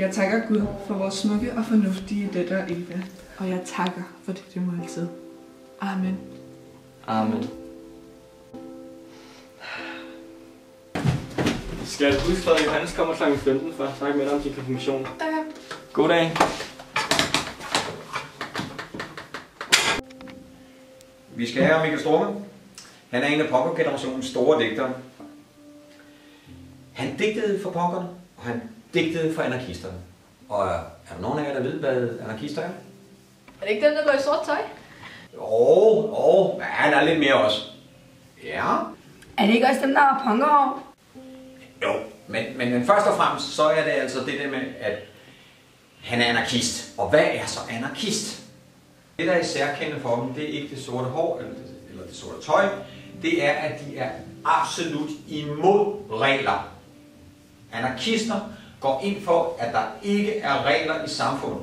Jeg takker Gud for vores smukke og fornuftige datter Eva, og jeg takker for dette måltid. Amen. Amen. Skal huske, at Johannes kommer kl. 15 for at snakke med dig om din konfirmation. Okay. God dag. Vi skal have Michael Strunge. Han er en af punkergenerationens store digtere. Han digtede for punkerne, og han digtede for anarkisterne. Og er der nogen af jer, der ved, hvad anarkister er? Er det ikke dem, der går i sort tøj? Men han er lidt mere også. Ja. Er det ikke også dem, der har punkerhår? Jo, men først og fremmest, så er det altså det der med, at han er anarkist. Og hvad er så anarkist? Det, der er særkendende for dem, det er ikke det sorte hår eller det sorte tøj. Det er, at de er absolut imod regler. Anarkister går ind for, at der ikke er regler i samfundet.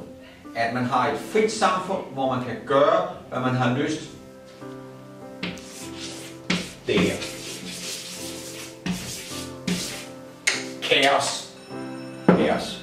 At man har et frit samfund, hvor man kan gøre, hvad man har lyst. Det her. Kaos. Kaos.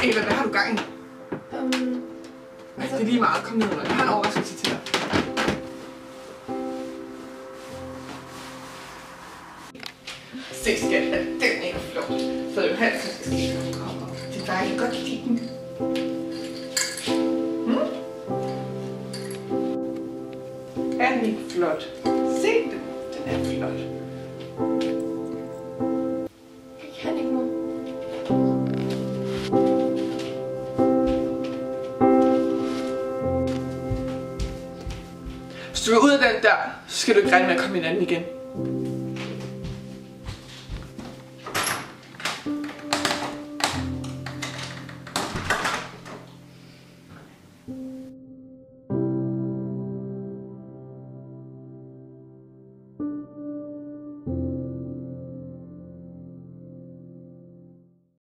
Eva, hvad har du gang i? Det er lige meget. Kom ned. Jeg har en overraskelse til dig. Se, skat, at den er flot. Så Johannes skal ske, når hun kommer. Det er dejligt godt lide den. Er den ikke flot? Se den. Den er flot. Jeg kan ikke, mor. Hvis du er ud af den der, så skal du ikke regne med at komme i den anden igen.